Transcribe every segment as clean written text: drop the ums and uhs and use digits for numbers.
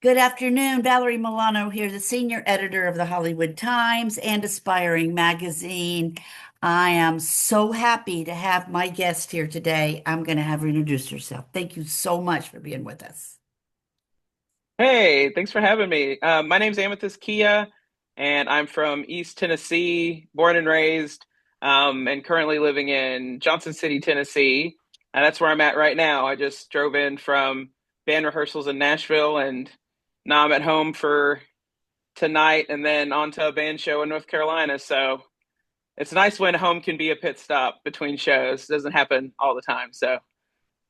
Good afternoon, Valerie Milano here, the senior editor of the Hollywood Times and Aspiring Magazine. I am so happy to have my guest here today. I'm going to have her introduce herself. Thank you so much for being with us. Hey, thanks for having me. My name's Amythyst Kiah, and I'm from East Tennessee, born and raised, and currently living in Johnson City, Tennessee. And that's where I'm at right now. I just drove in from band rehearsals in Nashville, and now I'm at home for tonight and then on to a band show in North Carolina. So it's nice when home can be a pit stop between shows. It doesn't happen all the time. So,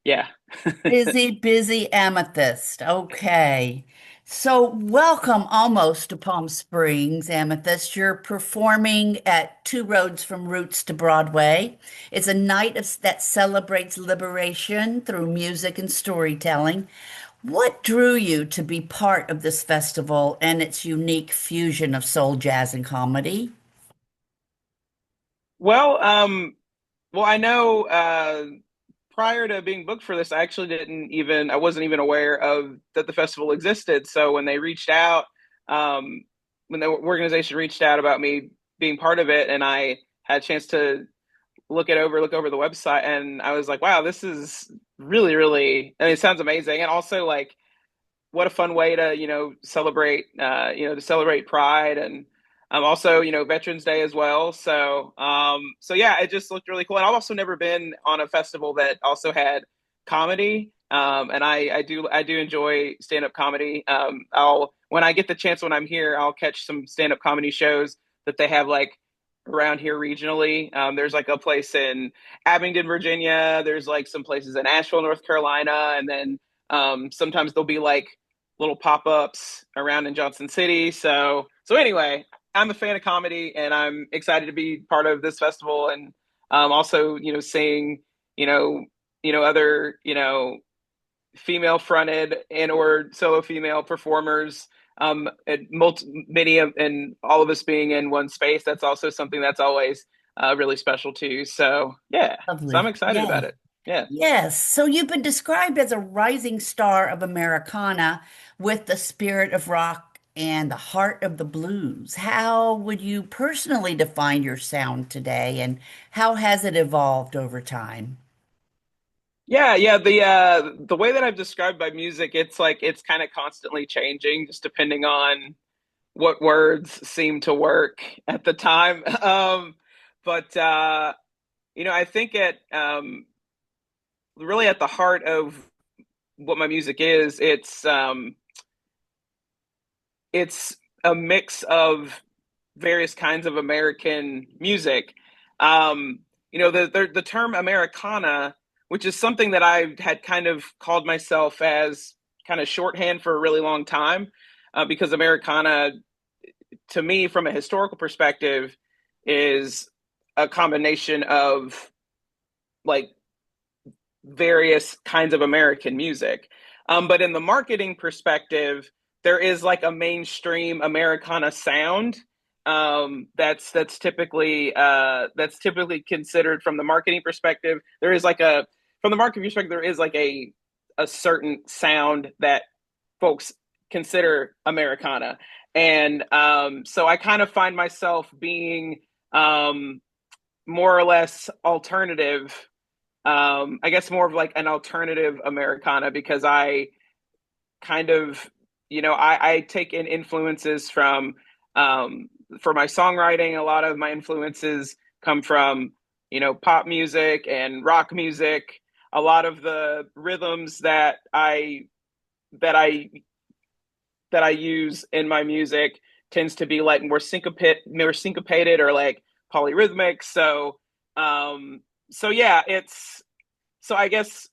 yeah. Busy, busy amethyst. Okay. So, welcome almost to Palm Springs, Amethyst. You're performing at Two Roads from Roots to Broadway. It's a night that celebrates liberation through music and storytelling. What drew you to be part of this festival and its unique fusion of soul, jazz, and comedy? Well, I know prior to being booked for this, I wasn't even aware of that the festival existed. So when they reached out, um, when the organization reached out about me being part of it, and I had a chance to look over the website, and I was like, wow, this is really, really, I mean, it sounds amazing. And also like, what a fun way to, celebrate, to celebrate Pride and also, Veterans Day as well. So yeah, it just looked really cool. And I've also never been on a festival that also had comedy. And I do enjoy stand up comedy. When I get the chance when I'm here, I'll catch some stand up comedy shows that they have like around here regionally. There's like a place in Abingdon, Virginia. There's like some places in Asheville, North Carolina, and then sometimes there'll be like little pop-ups around in Johnson City. So anyway, I'm a fan of comedy, and I'm excited to be part of this festival, and also seeing you know other female fronted and or solo female performers, many of and all of us being in one space. That's also something that's always really special too. So yeah, so I'm Lovely. excited Yeah. about it. Yeah. Yes. So you've been described as a rising star of Americana with the spirit of rock and the heart of the blues. How would you personally define your sound today, and how has it evolved over time? Yeah. The way that I've described my music, it's like it's kind of constantly changing, just depending on what words seem to work at the time. But I think at really at the heart of what my music is, it's a mix of various kinds of American music. The term Americana, which is something that I had kind of called myself as kind of shorthand for a really long time, because Americana, to me, from a historical perspective, is a combination of like various kinds of American music. But in the marketing perspective, there is like a mainstream Americana sound, that's typically considered from the marketing perspective. There is like a From the marketing perspective, there is like a certain sound that folks consider Americana, and so I kind of find myself being more or less alternative. I guess more of like an alternative Americana, because I kind of, I take in influences from, for my songwriting. A lot of my influences come from, pop music and rock music. A lot of the rhythms that I, that I use in my music tends to be like more syncopated or like polyrhythmic. Um, so yeah, so I guess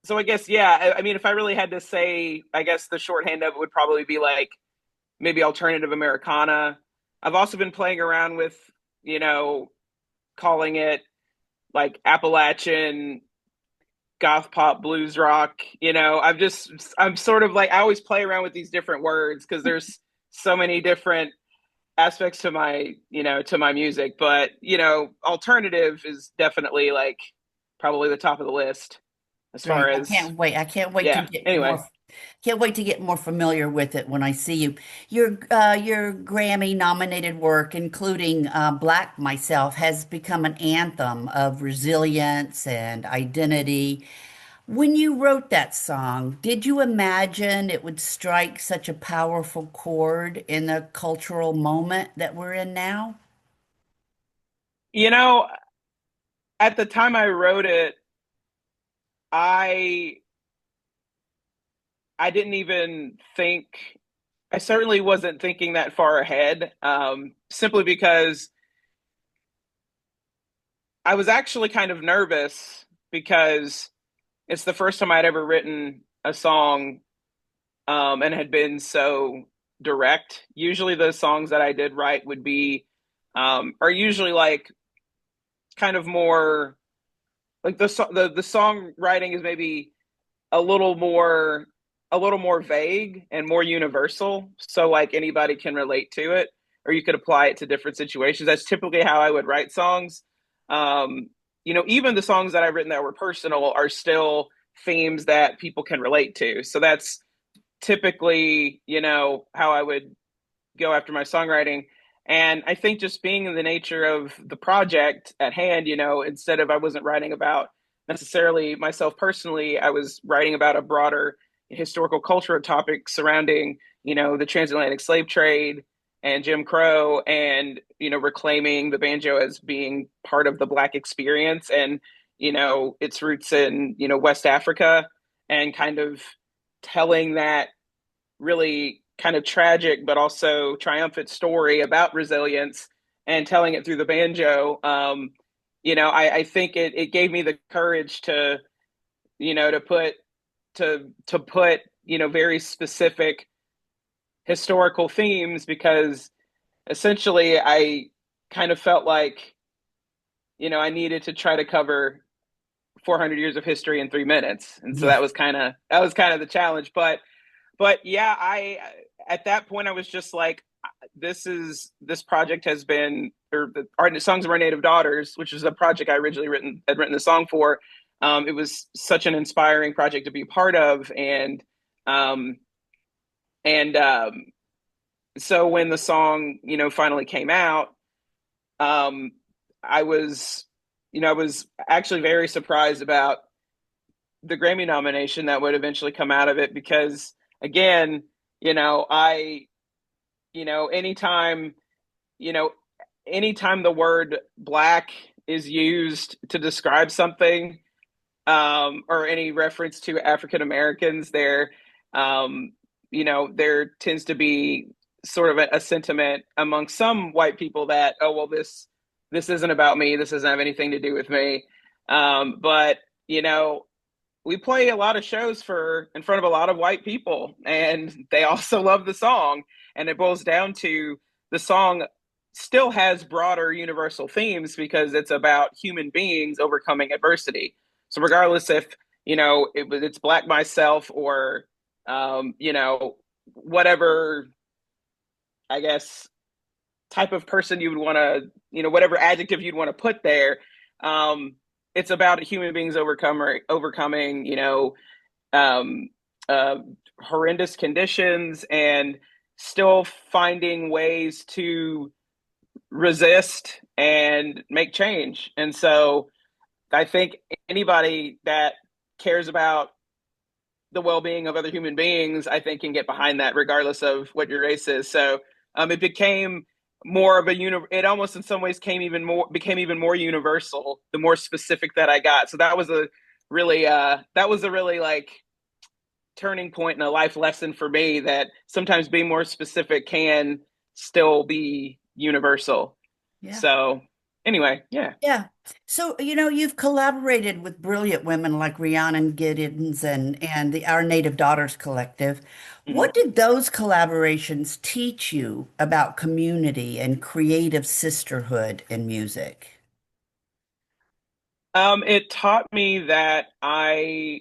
I guess, yeah. I mean, if I really had to say, I guess the shorthand of it would probably be like maybe alternative Americana. I've also been playing around with, you know, calling it like Appalachian goth pop blues rock. I'm sort of like, I always play around with these different words because there's so many different aspects to my music. But, alternative is definitely like probably the top of the list. as far Great. I as, can't wait. I can't wait to yeah, get anyway. more can't wait to get more familiar with it when I see you. Your Grammy nominated work, including Black Myself, has become an anthem of resilience and identity. When you wrote that song, did you imagine it would strike such a powerful chord in the cultural moment that we're in now? You know, at the time I wrote it, I I didn't even think, I certainly wasn't thinking that far ahead, simply because I was actually kind of nervous because it's the first time I'd ever written a song, and had been so direct. Usually, the songs that I did write would be, are usually like kind of more like the songwriting is maybe a little more a little more vague and more universal, so like anybody can relate to it, or you could apply it to different situations. That's typically how I would write songs. um Even the songs that I've written that were personal are still themes that people can relate to, so that's typically how I would go after my songwriting. And I think just being in the nature of the project at hand, instead of, I wasn't writing about necessarily myself personally, I was writing about a broader historical cultural topic surrounding, the transatlantic slave trade and Jim Crow, and, reclaiming the banjo as being part of the Black experience, and, its roots in, West Africa, and kind of telling that really kind of tragic but also triumphant story about resilience and telling it through the banjo. I think it gave me the courage to, to put, very specific historical themes, because essentially I kind of felt like, I needed to try to cover 400 years of history in 3 minutes. And so Yeah. that was kind of the challenge. But yeah, I at that point I was just like, this project has been, or the art songs of our native daughters, which is a project I originally had written the song for. It was such an inspiring project to be a part of, um, and so when the song finally came out, um, I was I was actually very surprised about the Grammy nomination that would eventually come out of it, because again, I you know anytime you know anytime the word black is used to describe something, or any reference to African Americans, there tends to be sort of a sentiment among some white people that, oh well, this isn't about me, this doesn't have anything to do with me. But you know we play a lot of shows for in front of a lot of white people, and they also love the song. And it boils down to, the song still has broader universal themes because it's about human beings overcoming adversity. So regardless if it's Black Myself, or whatever, I guess, type of person you would want to, whatever adjective you'd want to put there, um, it's about human beings overcoming, um, uh, horrendous conditions, and still finding ways to resist and make change. And so I think anybody that cares about the well-being of other human beings, I think, can get behind that regardless of what your race is. So it became more of it almost in some ways became even more universal the more specific that I got. So that was a really like turning point and a life lesson for me, that sometimes being more specific can still be universal. Yeah. So anyway, yeah. Yeah. So, you've collaborated with brilliant women like Rhiannon Giddens and the Our Native Daughters Collective. What Mhm. did those collaborations teach you about community and creative sisterhood in music? It taught me that I'm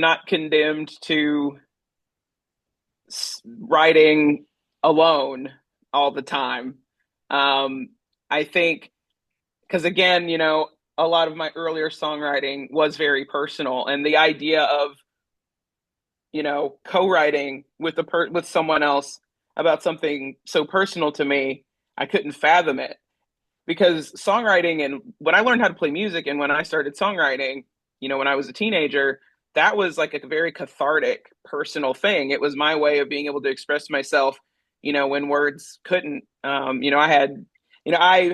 not condemned to writing alone all the time. Um, I think, because again, a lot of my earlier songwriting was very personal, and the idea of co-writing with with someone else about something so personal to me, I couldn't fathom it. Because songwriting, and when I learned how to play music and when I started songwriting, when I was a teenager, that was like a very cathartic personal thing. It was my way of being able to express myself, when words couldn't. I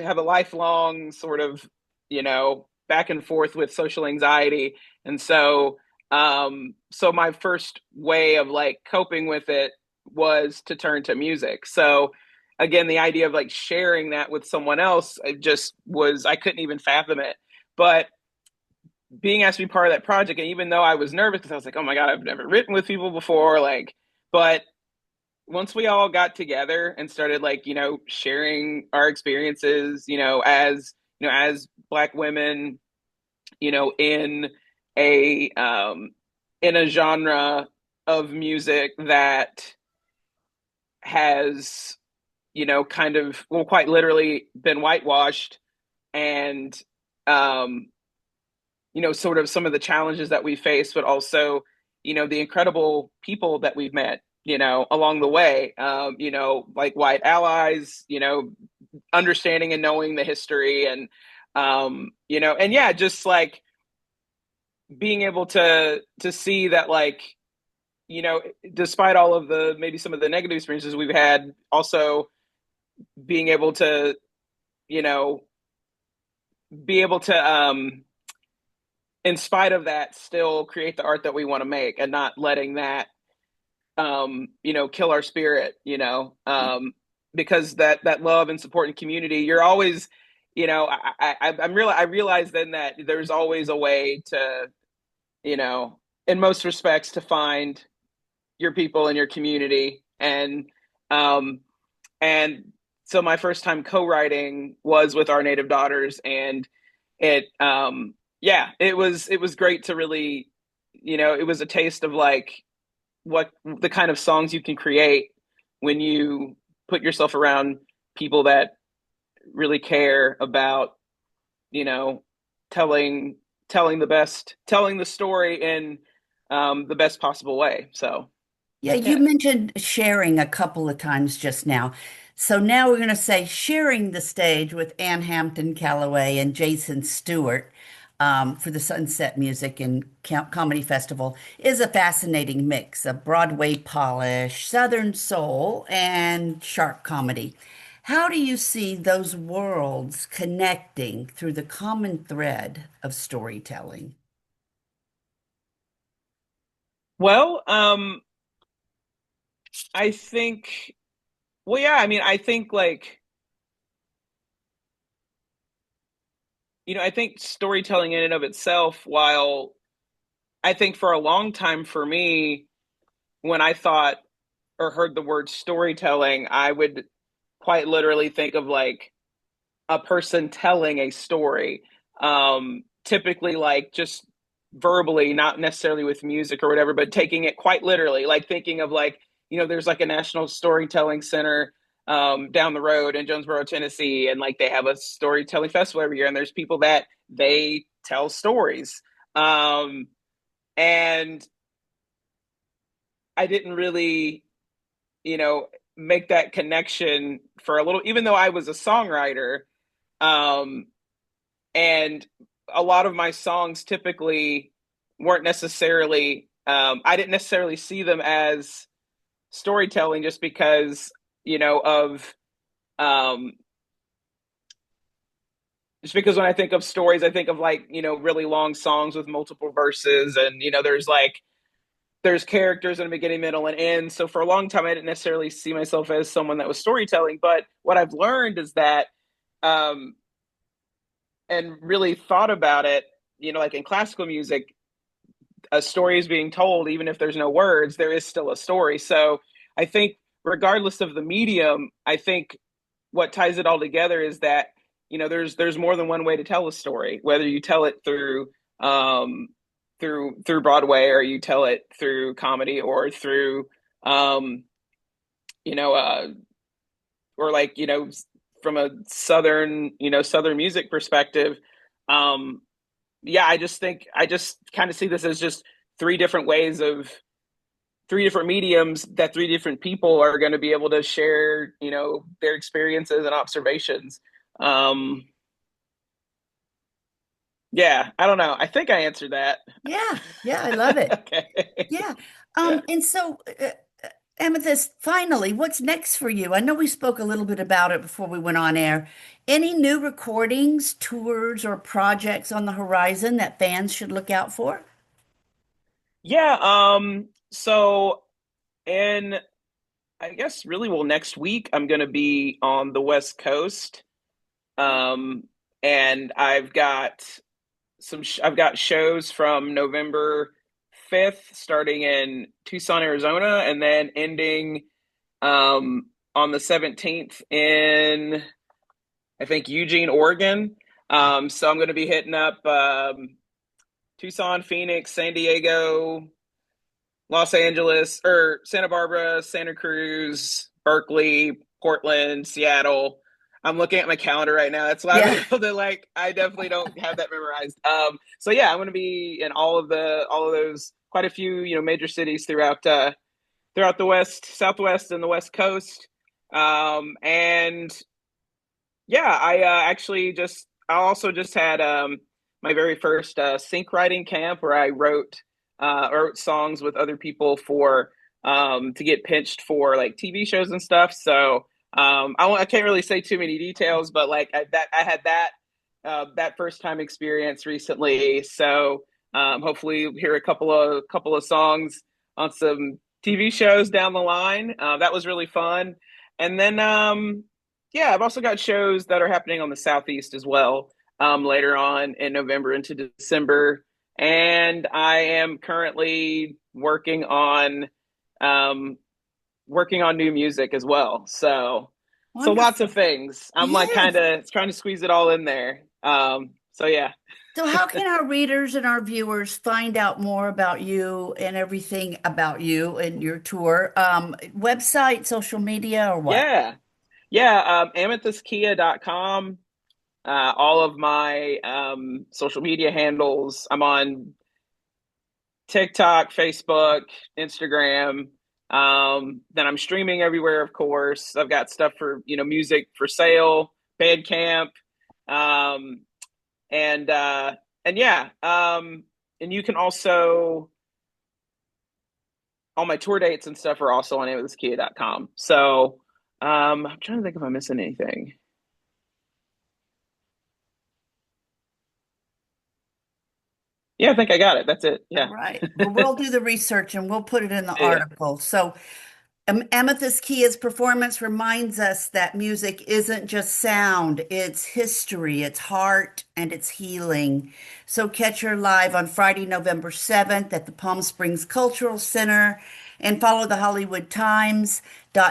have a lifelong sort of, back and forth with social anxiety. And so my first way of like coping with it was to turn to music. So again, the idea of like sharing that with someone else, it just was, I couldn't even fathom it. But being asked to be part of that project, and even though I was nervous because I was like, oh my God, I've never written with people before, like, but once we all got together and started like, sharing our experiences, as Black women, you know, in a um in a genre of music that has, kind of, well, quite literally been whitewashed, and um sort of some of the challenges that we face, but also, the incredible people that we've met, along the way, like white allies, understanding and knowing the history, and yeah, just like being able to see that, like, despite all of the maybe some of the negative experiences we've had, also being able to, you know, be able to in spite of that, still create the art that we want to make, and not letting that kill our spirit, because that love and support and community, you're always, I realize then that there's always a way to, you know, in most respects, to find your people and your community. Um and so my first time co-writing was with Our Native Daughters, and it yeah, it was great to really, it was a taste of like what the kind of songs you can create when you put yourself around people that really care about, you know telling telling the story in the best possible way. So Yeah, you yeah. mentioned sharing a couple of times just now. So now we're going to say sharing the stage with Ann Hampton Calloway and Jason Stewart for the Sunset Music and Comedy Festival is a fascinating mix of Broadway polish, Southern soul, and sharp comedy. How do you see those worlds connecting through the common thread of storytelling? Well, I think, well, yeah, I mean, I think like, I think storytelling in and of itself, while I think for a long time for me, when I thought or heard the word storytelling, I would quite literally think of like a person telling a story, typically like just verbally, not necessarily with music or whatever, but taking it quite literally, like thinking of like, there's like a national storytelling center down the road in Jonesboro, Tennessee, and like they have a storytelling festival every year, and there's people that they tell stories. And I didn't really, make that connection for a little, even though I was a songwriter. Um, and a lot of my songs typically weren't necessarily, I didn't necessarily see them as storytelling, just because, of, um, just because when I think of stories, I think of like, really long songs with multiple verses, and, there's characters in the beginning, middle, and end. So for a long time, I didn't necessarily see myself as someone that was storytelling. But what I've learned is that, um, and really thought about it, like in classical music, a story is being told, even if there's no words, there is still a story. So I think, regardless of the medium, I think what ties it all together is that, there's more than one way to tell a story, whether you tell it through Broadway, or you tell it through comedy, or through um, you know or like, from a southern music perspective. Um, yeah, I just kind of see this as just three different ways of three different mediums that three different people are going to be able to share, their experiences and observations. Um, yeah, I don't know. I think I answered that. Yeah, yeah, I love it. Okay. Yeah. Yeah. And so, Amethyst, finally, what's next for you? I know we spoke a little bit about it before we went on air. Any new recordings, tours, or projects on the horizon that fans should look out for? Yeah, so in I guess really well next week I'm going to be on the West Coast. Um and I've got shows from November 5th starting in Tucson, Arizona, and then ending on the 17th in I think Eugene, Oregon. So I'm going to be hitting up Tucson, Phoenix, San Diego, Los Angeles, or Santa Barbara, Santa Cruz, Berkeley, Portland, Seattle. I'm looking at my calendar right now. That's why I'm Yeah. able to I definitely don't have that memorized. So yeah, I'm going to be in all of those quite a few major cities throughout the West, Southwest, and the West Coast. And yeah, I also just had my very first sync writing camp where I wrote songs with other people for to get pitched for like TV shows and stuff. So I can't really say too many details, but I had that first time experience recently. So hopefully you'll hear a couple of songs on some TV shows down the line. That was really fun. And then yeah, I've also got shows that are happening on the Southeast as well later on in November into December. And I am currently um, working on new music as well. So lots of Wonderful. things. I'm like kind Yes. of trying to squeeze it all in there. So yeah. So, how can our readers and our viewers find out more about you and everything about you and your tour? Website, social media, or what? Yeah. Yeah. Amythystkiah.com. All of my social media handles. I'm on TikTok, Facebook, Instagram. Then I'm streaming everywhere, of course. I've got stuff for music for sale, Bandcamp, um, and yeah. And you can also all my tour dates and stuff are also on amythystkiah.com. So I'm trying to think if I'm missing anything. Yeah, I think I got it. That's it. All Yeah. right. Well, we'll do the research and we'll put it in the Yeah. article. So, Amythyst Kiah's performance reminds us that music isn't just sound, it's history, it's heart, and it's healing. So catch her live on Friday, November 7th at the Palm Springs Cultural Center and follow the Hollywood Times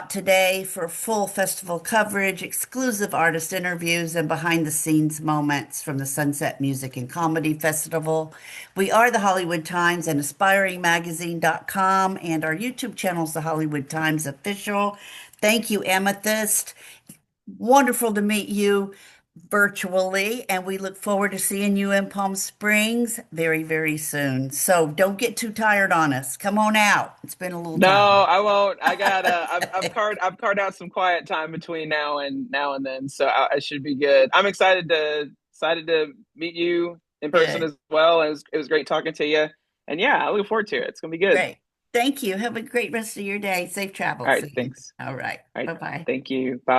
today for full festival coverage, exclusive artist interviews, and behind the scenes moments from the Sunset Music and Comedy Festival. We are the Hollywood Times and aspiringmagazine.com, and our YouTube channel is the Hollywood Times Official. Thank you, Amethyst. Wonderful to meet you virtually, and we look forward to seeing you in Palm Springs very, very soon. So don't get too tired on us. Come on out. It's been a little No, time. I won't. I've carved out some quiet time between now and then, so I should be good. I'm excited to meet you in person Good. as well. It was great talking to you, and yeah, I look forward to it. It's gonna be good. Great. Thank you. Have a great rest of your day. Safe All travels. right, See you. thanks. All right. All right, Bye-bye. thank you. Bye.